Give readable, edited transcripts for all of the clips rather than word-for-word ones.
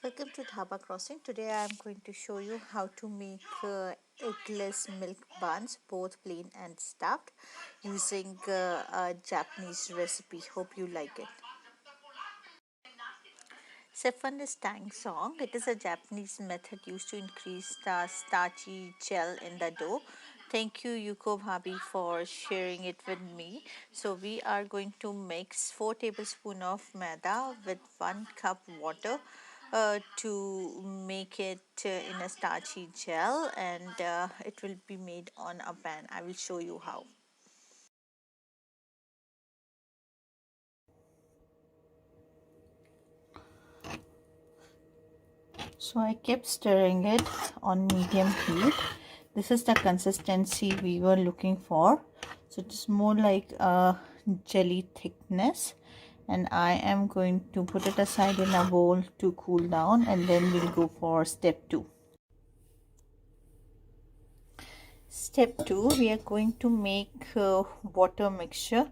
Welcome to Dhaba Crossing. Today I am going to show you how to make eggless milk buns, both plain and stuffed, using a Japanese recipe. Hope you like it. Saffron is tang song. It is a Japanese method used to increase the starchy gel in the dough. Thank you, Yuko Bhabi, for sharing it with me. So we are going to mix 4 tablespoons of maida with 1 cup water to make it in a starchy gel, and it will be made on a pan. I will show you how. So I kept stirring it on medium heat. This is the consistency we were looking for. So it's more like a jelly thickness, and I am going to put it aside in a bowl to cool down, and then we'll go for step 2. Step 2, we are going to make water mixture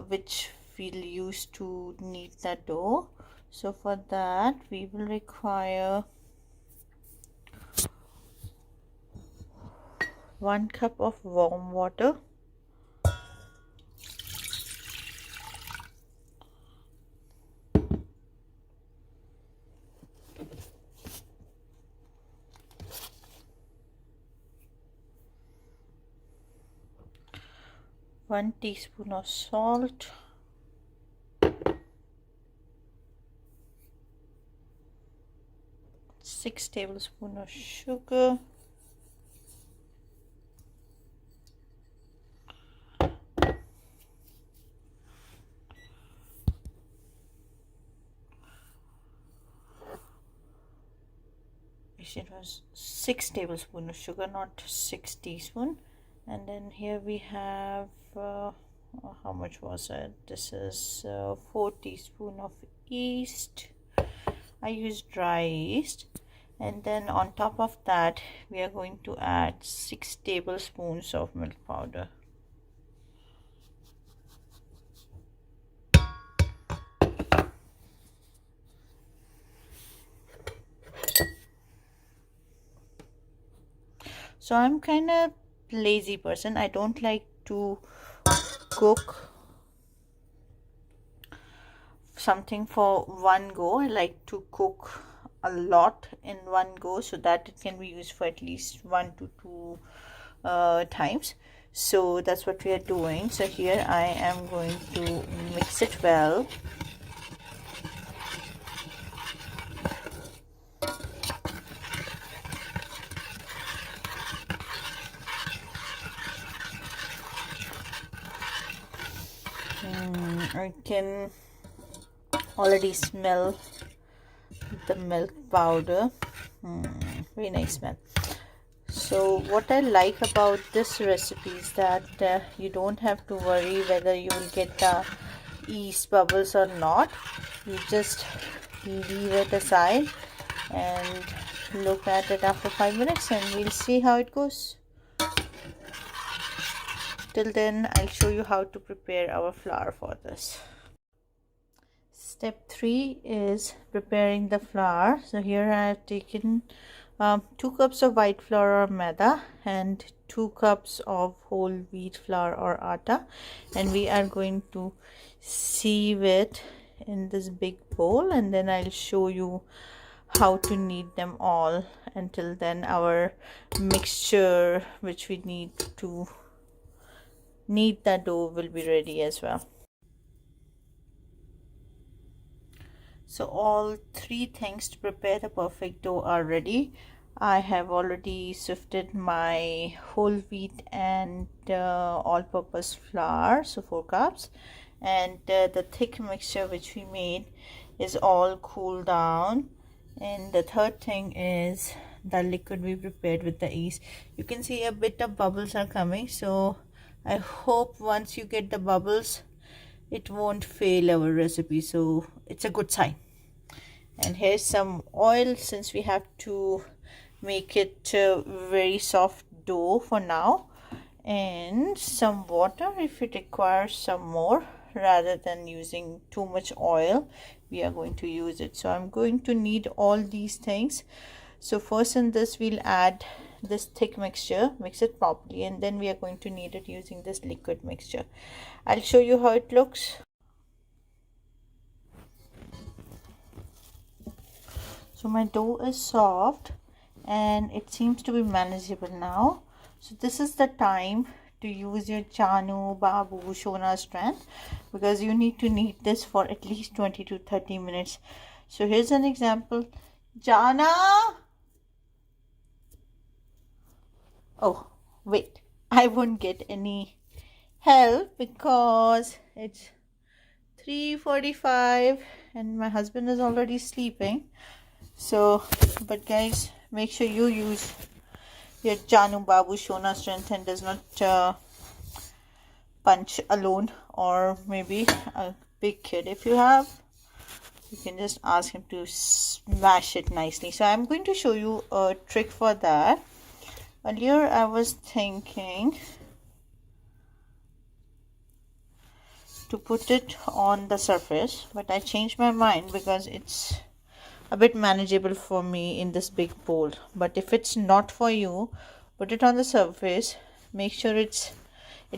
which we'll use to knead the dough. So for that we will require 1 cup of warm water, 1 teaspoon of salt, 6 tablespoons of sugar, it was 6 tablespoons of sugar, not 6 teaspoon. And then here we have how much was it? This is 4 teaspoon of yeast. I use dry yeast. And then on top of that we are going to add 6 tablespoons of milk powder. So I'm kind of lazy person. I don't like to cook something for one go. I like to cook a lot in one go so that it can be used for at least 1 to 2 times. So that's what we are doing. So here I am going to mix it well. I can already smell the milk powder. Very nice smell. So what I like about this recipe is that you don't have to worry whether you will get the yeast bubbles or not. You just leave it aside and look at it after 5 minutes, and we'll see how it goes. Till then, I'll show you how to prepare our flour for this. Step 3 is preparing the flour. So here I have taken 2 cups of white flour or maida and 2 cups of whole wheat flour or atta, and we are going to sieve it in this big bowl, and then I'll show you how to knead them all. Until then, our mixture which we need to knead the dough will be ready as well. So all 3 things to prepare the perfect dough are ready. I have already sifted my whole wheat and all-purpose flour, so 4 cups, and the thick mixture which we made is all cooled down. And the third thing is the liquid we prepared with the yeast. You can see a bit of bubbles are coming, so I hope once you get the bubbles it won't fail our recipe, so it's a good sign. And here's some oil, since we have to make it very soft dough for now, and some water if it requires some more, rather than using too much oil we are going to use it. So I'm going to need all these things. So first in this we'll add this thick mixture, mix it properly, and then we are going to knead it using this liquid mixture. I'll show you how it looks. So my dough is soft and it seems to be manageable now. So this is the time to use your Chanu, Babu, Shona strength, because you need to knead this for at least 20 to 30 minutes. So here's an example. Jana! Oh, wait. I won't get any help because it's 3:45 and my husband is already sleeping. So, but guys, make sure you use your Janu, Babu, Shona strength and does not punch alone, or maybe a big kid if you have. You can just ask him to smash it nicely. So I'm going to show you a trick for that. Earlier I was thinking to put it on the surface, but I changed my mind because it's a bit manageable for me in this big bowl. But if it's not for you, put it on the surface. Make sure it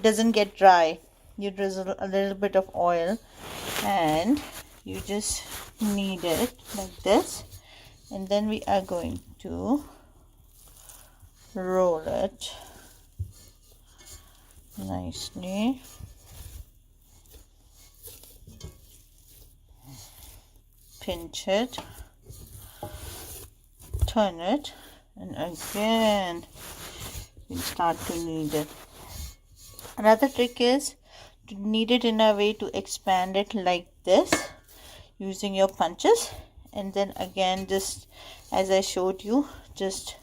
doesn't get dry. You drizzle a little bit of oil and you just knead it like this, and then we are going to roll it nicely. Pinch it, turn it, and again we start to knead it. Another trick is to knead it in a way to expand it like this using your punches, and then again, just as I showed you, just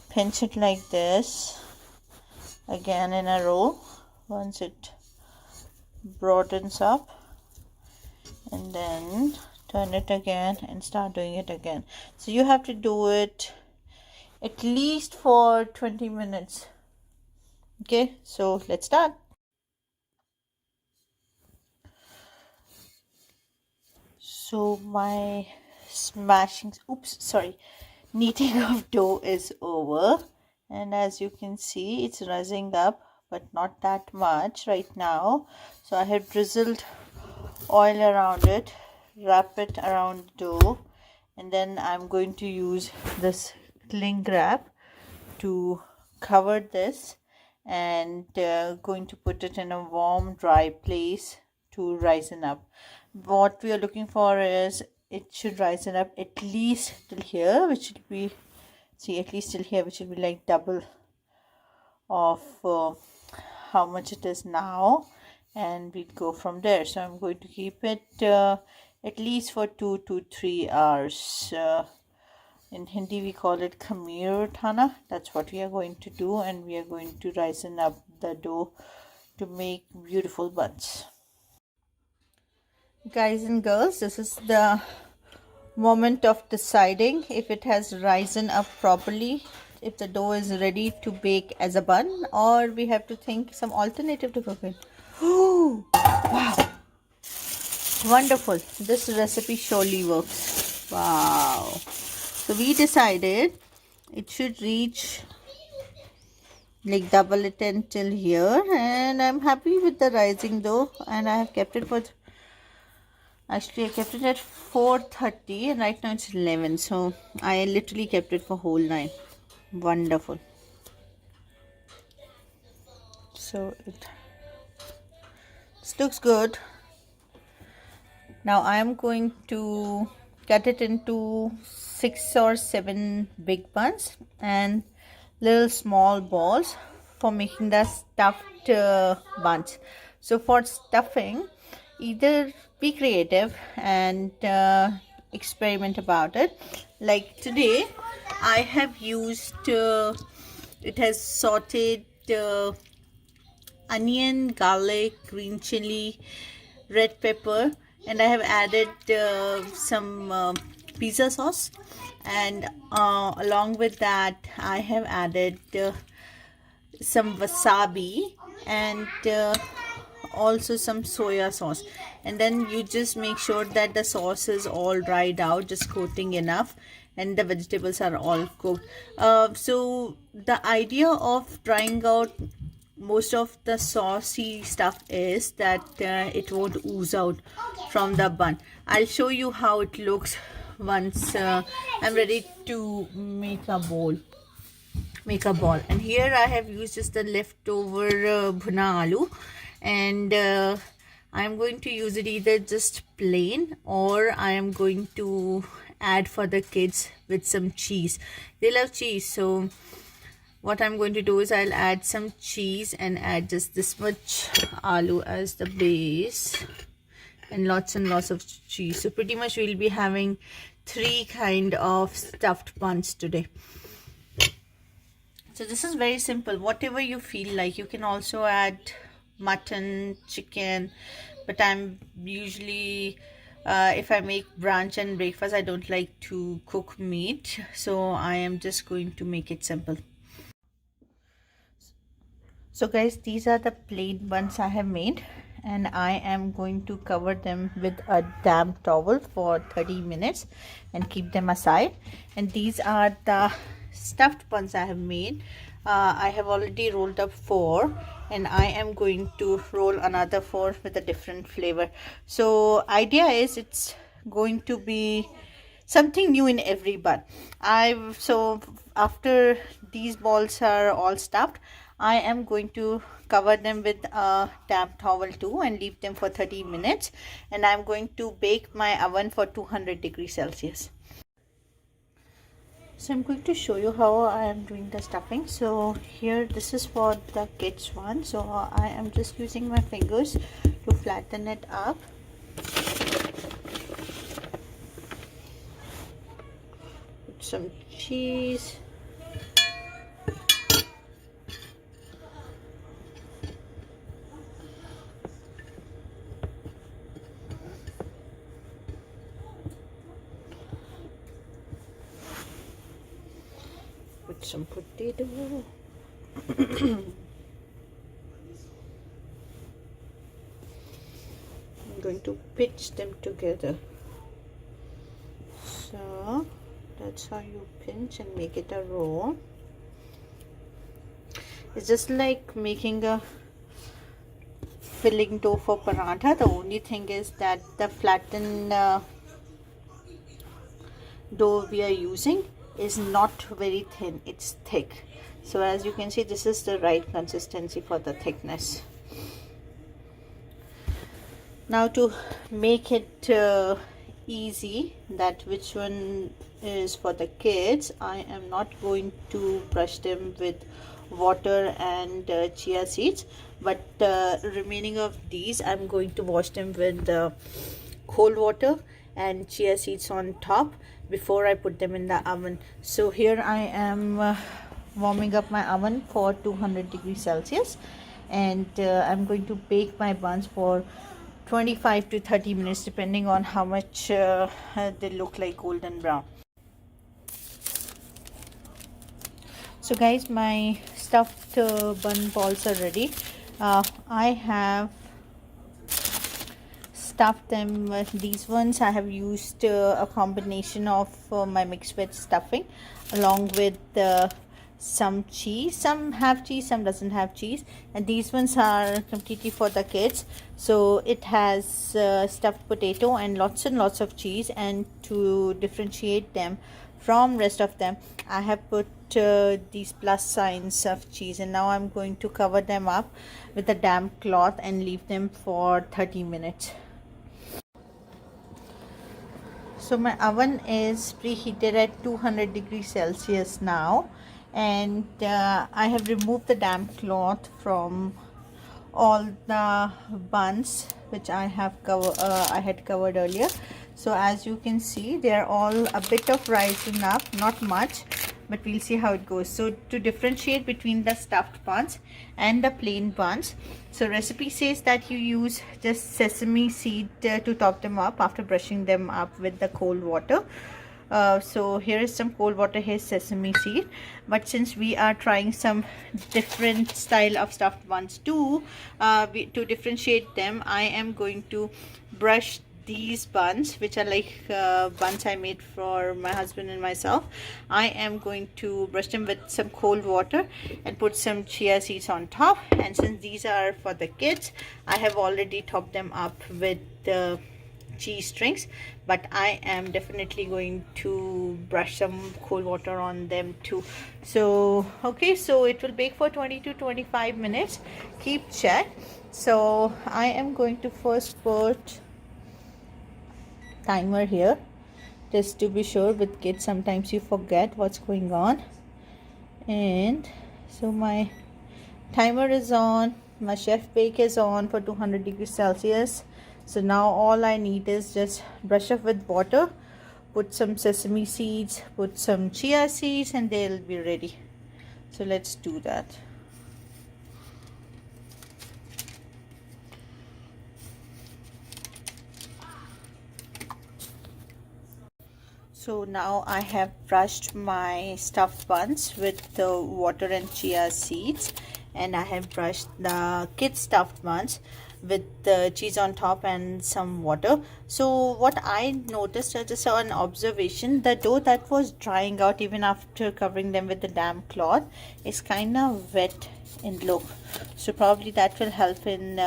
pinch it like this again in a row once it broadens up, and then turn it again and start doing it again. So you have to do it at least for 20 minutes. Okay, so let's start. So my kneading of dough is over, and as you can see, it's rising up, but not that much right now. So I have drizzled oil around it, wrap it around the dough, and then I'm going to use this cling wrap to cover this, and going to put it in a warm, dry place to risen up. What we are looking for is it should risen up at least till here, which will be, see, at least till here, which will be like double of how much it is now, and we'll go from there. So I'm going to keep it at least for 2 to 3 hours. In Hindi we call it khamir thana. That's what we are going to do, and we are going to risen up the dough to make beautiful buns. Guys and girls, this is the moment of deciding if it has risen up properly, if the dough is ready to bake as a bun, or we have to think some alternative to cook it. Oh, wow, wonderful. This recipe surely works. Wow. So we decided it should reach like double it until here, and I'm happy with the rising dough, and I have kept it for actually I kept it at 4:30 and right now it's 11, so I literally kept it for whole night. Wonderful. So this looks good. Now I am going to cut it into 6 or 7 big buns and little small balls for making the stuffed buns. So for stuffing, either be creative and experiment about it. Like today I have used it has sauteed onion, garlic, green chili, red pepper, and I have added some pizza sauce, and along with that I have added some wasabi and also some soya sauce. and then you just make sure that the sauce is all dried out, just coating enough, and the vegetables are all cooked. So the idea of drying out most of the saucy stuff is that it won't ooze out from the bun. I'll show you how it looks once I'm ready to make a ball. And here I have used just the leftover bhuna aloo, and I'm going to use it either just plain, or I am going to add for the kids with some cheese. They love cheese, so what I'm going to do is I'll add some cheese and add just this much aloo as the base, and lots of cheese. So pretty much we'll be having 3 kind of stuffed buns today. So this is very simple, whatever you feel like. You can also add mutton, chicken, but I'm usually if I make brunch and breakfast, I don't like to cook meat, so I am just going to make it simple. So guys, these are the plain buns I have made, and I am going to cover them with a damp towel for 30 minutes and keep them aside. And these are the stuffed buns I have made. I have already rolled up 4, and I am going to roll another 4 with a different flavor. So idea is it's going to be something new in every bun. So after these balls are all stuffed, I am going to cover them with a damp towel too and leave them for 30 minutes, and I'm going to bake my oven for 200 degrees Celsius. So I'm going to show you how I am doing the stuffing. So here, this is for the kids one, so I am just using my fingers to flatten it up. Put some cheese. Put some potato. I'm going to pinch them together. So that's how you pinch and make it a roll. It's just like making a filling dough for paratha. The only thing is that the flattened dough we are using is not very thin, it's thick. So as you can see, this is the right consistency for the thickness. Now to make it easy, that which one is for the kids, I am not going to brush them with water and chia seeds, but remaining of these I'm going to wash them with cold water and chia seeds on top before I put them in the oven. So here I am warming up my oven for 200 degrees Celsius, and I'm going to bake my buns for 25 to 30 minutes depending on how much they look like golden brown. So guys, my stuffed bun balls are ready. I have stuffed them with these ones. I have used a combination of my mixed veg stuffing along with some cheese. Some have cheese, some doesn't have cheese, and these ones are completely for the kids. So it has stuffed potato and lots of cheese, and to differentiate them from rest of them, I have put these plus signs of cheese, and now I'm going to cover them up with a damp cloth and leave them for 30 minutes. So my oven is preheated at 200 degrees Celsius now, and I have removed the damp cloth from all the buns which I had covered earlier. So as you can see, they are all a bit of risen up, not much, but we'll see how it goes. So to differentiate between the stuffed buns and the plain buns, so recipe says that you use just sesame seed to top them up after brushing them up with the cold water. So here is some cold water, here's sesame seed. But since we are trying some different style of stuffed buns too, to differentiate them, I am going to brush these buns, which are like buns I made for my husband and myself. I am going to brush them with some cold water and put some chia seeds on top. And since these are for the kids, I have already topped them up with the cheese strings, but I am definitely going to brush some cold water on them too. So okay, so it will bake for 20 to 25 minutes. Keep check. So I am going to first put timer here, just to be sure. With kids sometimes you forget what's going on. And so my timer is on, my chef bake is on for 200 degrees Celsius. So now all I need is just brush up with water, put some sesame seeds, put some chia seeds, and they'll be ready. So let's do that. So now I have brushed my stuffed buns with the water and chia seeds, and I have brushed the kids stuffed buns with the cheese on top and some water. So what I noticed, just an observation, the dough that was drying out even after covering them with the damp cloth is kind of wet in look. So probably that will help in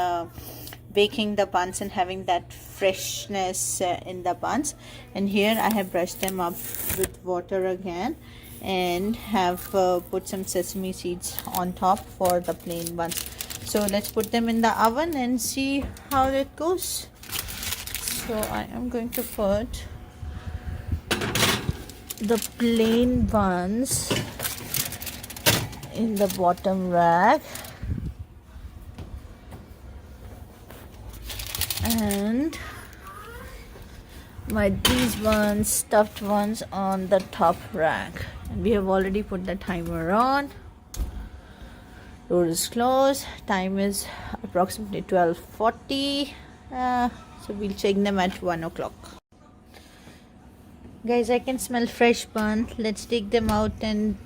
baking the buns and having that freshness in the buns. And here I have brushed them up with water again and have put some sesame seeds on top for the plain buns. So let's put them in the oven and see how it goes. So I am going to put the plain buns in the bottom rack and these ones, stuffed ones, on the top rack. And we have already put the timer on. Door is closed. Time is approximately 12:40. So we'll check them at 1 o'clock. Guys, I can smell fresh bun. Let's take them out and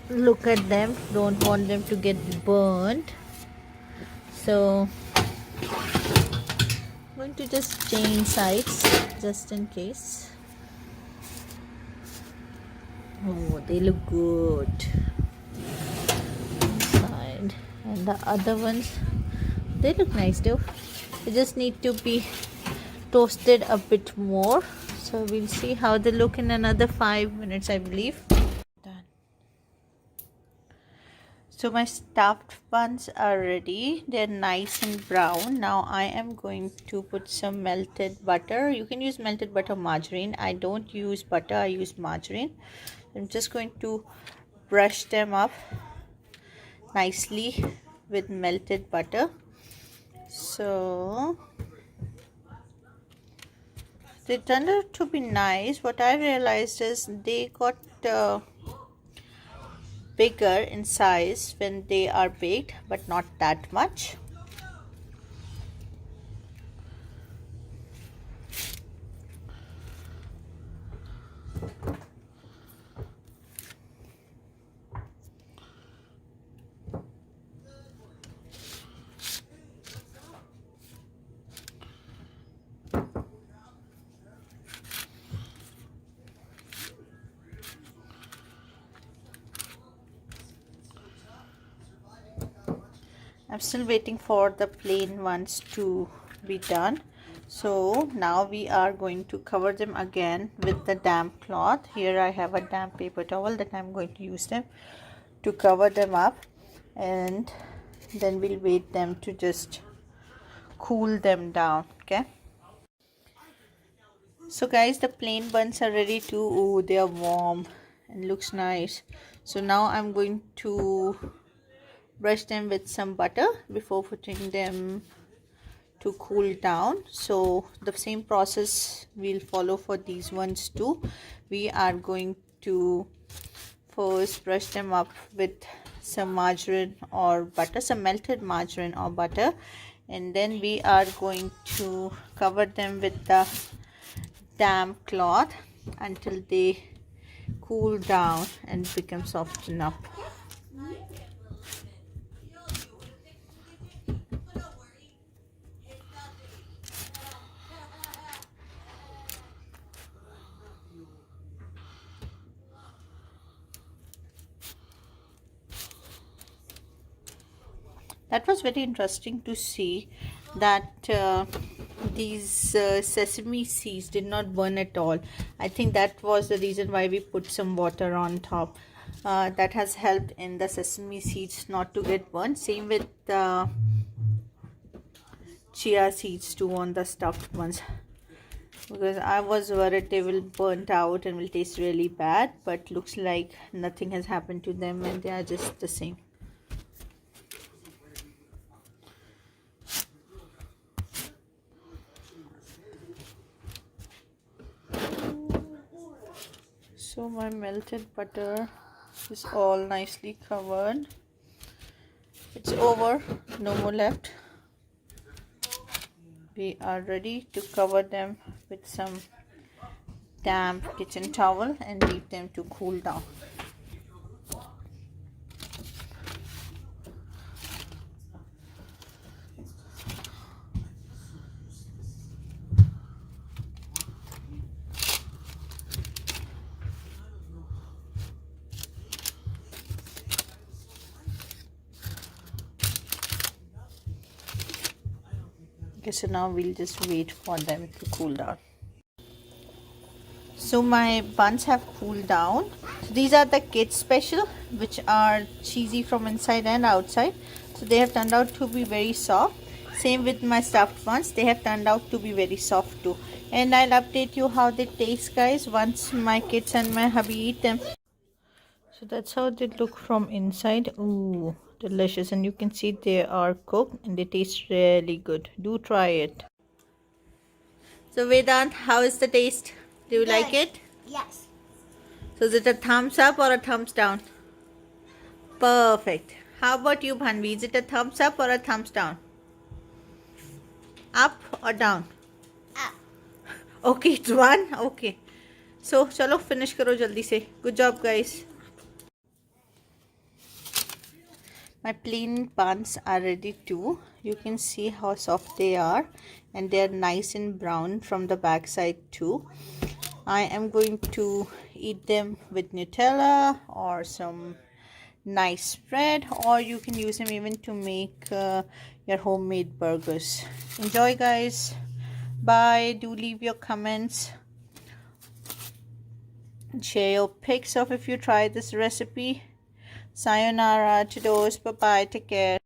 look at them. Don't want them to get burnt. So I'm going to just change sides just in case. Oh, they look good. Side. And the other ones, they look nice too. They just need to be toasted a bit more. So we'll see how they look in another 5 minutes, I believe. Done. So my stuffed buns are ready. They're nice and brown. Now I am going to put some melted butter. You can use melted butter or margarine. I don't use butter, I use margarine. I'm just going to brush them up nicely with melted butter. So they turned out to be nice. What I realized is they got bigger in size when they are baked, but not that much. I'm still waiting for the plain ones to be done. So now we are going to cover them again with the damp cloth. Here I have a damp paper towel that I'm going to use them to cover them up, and then we'll wait them to just cool them down. Okay, so guys, the plain buns are ready to, oh, they are warm and looks nice. So now I'm going to brush them with some butter before putting them to cool down. So the same process we'll follow for these ones too. We are going to first brush them up with some margarine or butter, some melted margarine or butter, and then we are going to cover them with the damp cloth until they cool down and become softened up. That was very interesting to see that these sesame seeds did not burn at all. I think that was the reason why we put some water on top. That has helped in the sesame seeds not to get burned. Same with the chia seeds too on the stuffed ones, because I was worried they will burnt out and will taste really bad, but looks like nothing has happened to them and they are just the same. So my melted butter is all nicely covered. It's over, no more left. We are ready to cover them with some damp kitchen towel and leave them to cool down. Okay, so now we'll just wait for them to cool down. So my buns have cooled down. So these are the kids special, which are cheesy from inside and outside. So they have turned out to be very soft. Same with my stuffed ones, they have turned out to be very soft too. And I'll update you how they taste, guys, once my kids and my hubby eat them. So that's how they look from inside. Ooh, delicious. And you can see they are cooked and they taste really good. Do try it. So Vedant, how is the taste? Do you like it? Yes. So is it a thumbs up or a thumbs down? Perfect. How about you, Bhanvi? Is it a thumbs up or a thumbs down? Up or down? Up. Okay, it's one. Okay. So chalo finish karo jaldi se. Good job, guys. My plain buns are ready too. You can see how soft they are and they are nice and brown from the back side too. I am going to eat them with Nutella or some nice spread, or you can use them even to make your homemade burgers. Enjoy, guys. Bye. Do leave your comments. Share your pics of if you try this recipe. Sayonara to those. Bye bye. Take care.